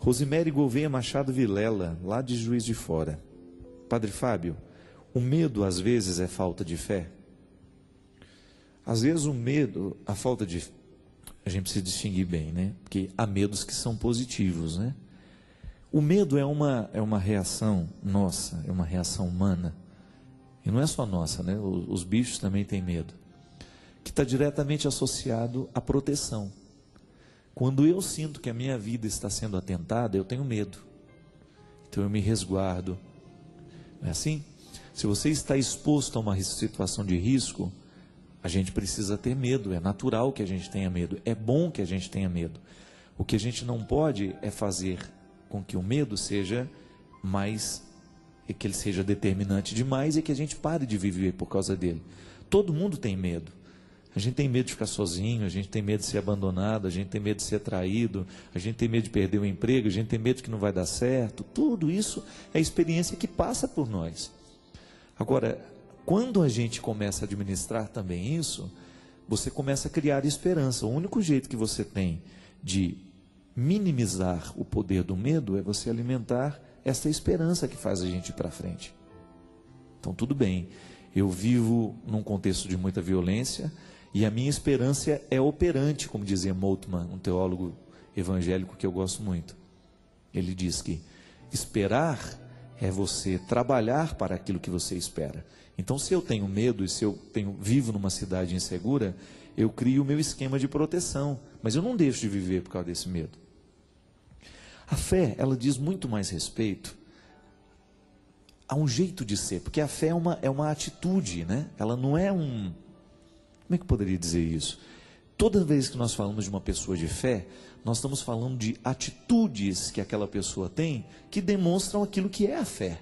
Rosemary Gouveia Machado Vilela, lá de Juiz de Fora. Padre Fábio, o medo às vezes é falta de fé? Às vezes o medo, a falta de... A gente precisa distinguir bem, né? Porque há medos que são positivos, né? O medo é uma reação nossa, é uma reação humana. E não é só nossa, né? Os bichos também têm medo. Que está diretamente associado à proteção. Quando eu sinto que a minha vida está sendo atentada, eu tenho medo. Então eu me resguardo. Não é assim? Se você está exposto a uma situação de risco, a gente precisa ter medo. É natural que a gente tenha medo. É bom que a gente tenha medo. O que a gente não pode é fazer com que o medo seja mais, que ele seja determinante demais e que a gente pare de viver por causa dele. Todo mundo tem medo. A gente tem medo de ficar sozinho, a gente tem medo de ser abandonado, a gente tem medo de ser traído, a gente tem medo de perder o emprego, a gente tem medo que não vai dar certo. Tudo isso é experiência que passa por nós. Agora, quando a gente começa a administrar também isso, você começa a criar esperança. O único jeito que você tem de minimizar o poder do medo é você alimentar essa esperança que faz a gente ir para frente. Então, tudo bem, eu vivo num contexto de muita violência, e a minha esperança é operante, como dizia Moltmann, um teólogo evangélico que eu gosto muito. Ele diz que esperar é você trabalhar para aquilo que você espera. Então, se eu tenho medo e se eu vivo numa cidade insegura, eu crio o meu esquema de proteção, mas eu não deixo de viver por causa desse medo. A fé, ela diz muito mais respeito a um jeito de ser, porque a fé é uma atitude, né? Ela não é um... Como é que eu poderia dizer isso? Toda vez que nós falamos de uma pessoa de fé, nós estamos falando de atitudes que aquela pessoa tem que demonstram aquilo que é a fé.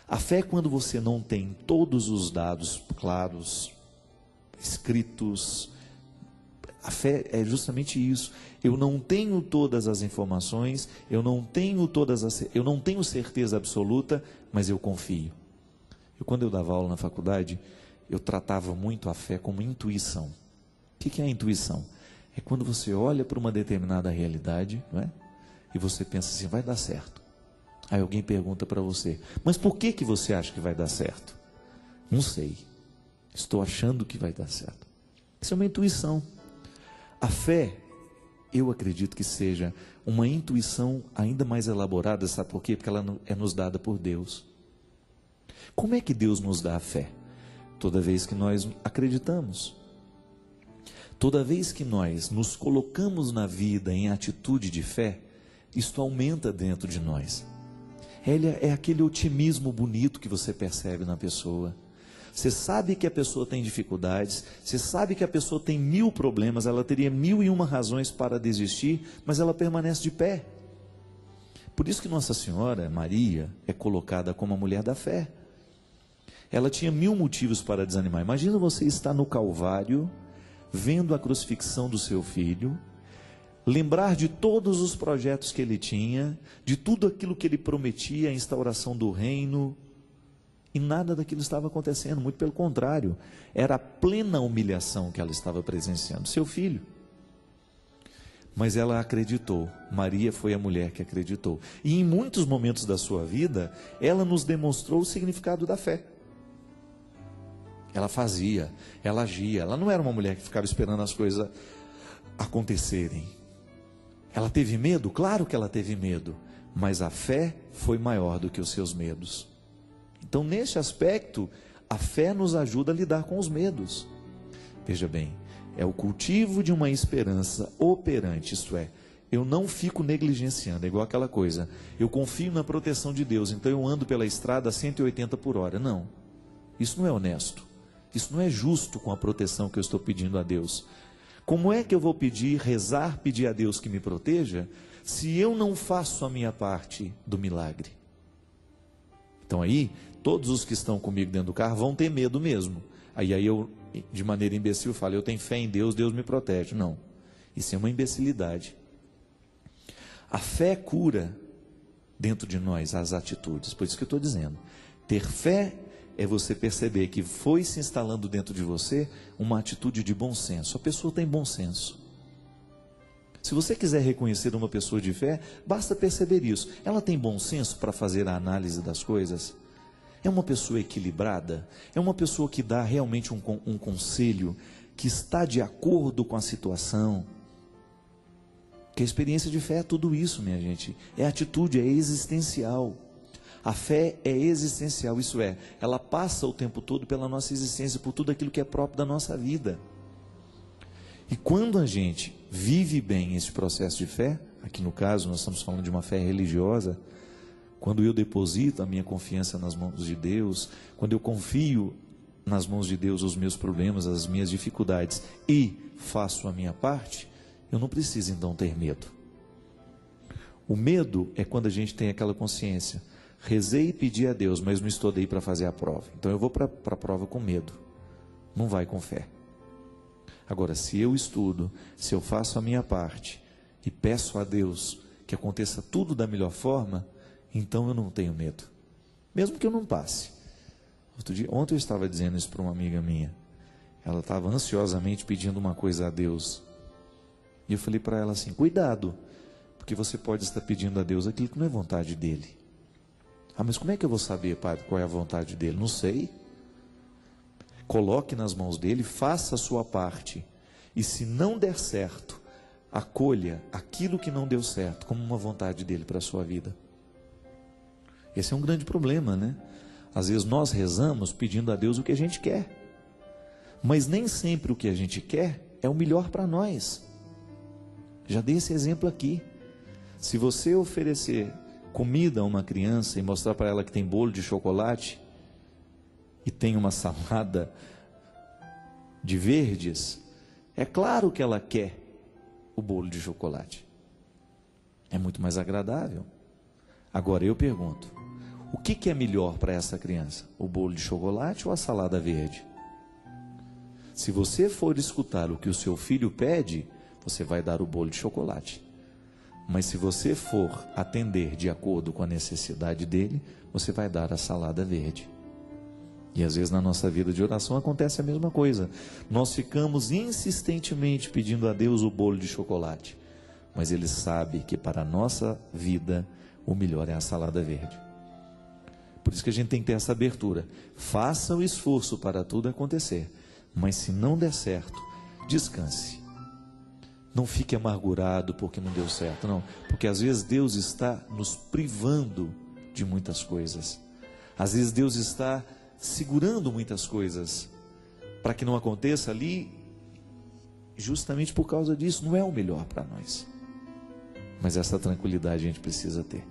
A fé é quando você não tem todos os dados claros, escritos. A fé é justamente isso. Eu não tenho todas as informações, eu não tenho certeza absoluta, mas eu confio. Quando eu dava aula na faculdade, eu tratava muito a fé como intuição. O que é a intuição? É quando você olha para uma determinada realidade, não é? E você pensa assim, vai dar certo. Aí alguém pergunta para você, mas por que você acha que vai dar certo? Não sei, estou achando que vai dar certo. Isso é uma intuição. A fé, eu acredito que seja uma intuição ainda mais elaborada, sabe por quê? Porque ela é nos dada por Deus. Como é que Deus nos dá a fé? Toda vez que nós acreditamos. Toda vez que nós nos colocamos na vida em atitude de fé, isto aumenta dentro de nós. É aquele otimismo bonito que você percebe na pessoa. Você sabe que a pessoa tem dificuldades, você sabe que a pessoa tem 1000 problemas, ela teria 1001 razões para desistir, mas ela permanece de pé. Por isso que Nossa Senhora, Maria, é colocada como a mulher da fé. Ela tinha 1000 motivos para desanimar. Imagina você estar no Calvário, vendo a crucifixão do seu filho, lembrar de todos os projetos que ele tinha, de tudo aquilo que ele prometia, a instauração do reino, e nada daquilo estava acontecendo, muito pelo contrário, era a plena humilhação que ela estava presenciando, seu filho. Mas ela acreditou, Maria foi a mulher que acreditou, e em muitos momentos da sua vida, ela nos demonstrou o significado da fé. Ela fazia, ela agia, ela não era uma mulher que ficava esperando as coisas acontecerem. Ela teve medo? Claro que ela teve medo, mas a fé foi maior do que os seus medos. Então, nesse aspecto, a fé nos ajuda a lidar com os medos. Veja bem, é o cultivo de uma esperança operante, isto é, eu não fico negligenciando, é igual aquela coisa, eu confio na proteção de Deus, então eu ando pela estrada a 180 por hora. Não, isso não é honesto, isso não é justo com a proteção que eu estou pedindo a Deus. Como é que eu vou rezar, pedir a Deus que me proteja, se eu não faço a minha parte do milagre? Então aí, todos os que estão comigo dentro do carro vão ter medo mesmo. Aí eu, de maneira imbecil, falo, eu tenho fé em Deus, Deus me protege. Não, isso é uma imbecilidade. A fé cura dentro de nós as atitudes, por isso que eu estou dizendo. Ter fé é você perceber que foi se instalando dentro de você uma atitude de bom senso. A pessoa tem bom senso. Se você quiser reconhecer uma pessoa de fé, basta perceber isso. Ela tem bom senso para fazer a análise das coisas? É uma pessoa equilibrada? É uma pessoa que dá realmente um conselho que está de acordo com a situação? Porque a experiência de fé é tudo isso, minha gente. É atitude, é existencial. A fé é existencial, isso é, ela passa o tempo todo pela nossa existência, por tudo aquilo que é próprio da nossa vida. E quando a gente vive bem esse processo de fé, aqui no caso nós estamos falando de uma fé religiosa, quando eu deposito a minha confiança nas mãos de Deus, quando eu confio nas mãos de Deus os meus problemas, as minhas dificuldades e faço a minha parte, eu não preciso então ter medo. O medo é quando a gente tem aquela consciência, rezei e pedi a Deus, mas não estudei para fazer a prova, então eu vou para a prova com medo, não vai com fé. Agora, se eu estudo, se eu faço a minha parte e peço a Deus que aconteça tudo da melhor forma, então eu não tenho medo, mesmo que eu não passe. Ontem eu estava dizendo isso para uma amiga minha, ela estava ansiosamente pedindo uma coisa a Deus, e eu falei para ela assim, cuidado, porque você pode estar pedindo a Deus aquilo que não é vontade dele. Ah, mas como é que eu vou saber, padre, qual é a vontade dele? Não sei. Coloque nas mãos dele, faça a sua parte, e se não der certo, acolha aquilo que não deu certo como uma vontade dele para a sua vida. Esse é um grande problema, né? Às vezes nós rezamos pedindo a Deus o que a gente quer, mas nem sempre o que a gente quer é o melhor para nós. Já dei esse exemplo aqui. Se você oferecer comida a uma criança e mostrar para ela que tem bolo de chocolate e tem uma salada de verdes, é claro que ela quer o bolo de chocolate. É muito mais agradável. Agora eu pergunto, o que é melhor para essa criança? O bolo de chocolate ou a salada verde? Se você for escutar o que o seu filho pede, você vai dar o bolo de chocolate. Mas se você for atender de acordo com a necessidade dele, você vai dar a salada verde. E às vezes na nossa vida de oração acontece a mesma coisa. Nós ficamos insistentemente pedindo a Deus o bolo de chocolate, mas Ele sabe que para a nossa vida o melhor é a salada verde. Por isso que a gente tem que ter essa abertura. Faça o esforço para tudo acontecer, mas se não der certo, descanse. Não fique amargurado porque não deu certo, não. Porque às vezes Deus está nos privando de muitas coisas. Às vezes Deus está segurando muitas coisas para que não aconteça ali, justamente por causa disso. Não é o melhor para nós, mas essa tranquilidade a gente precisa ter.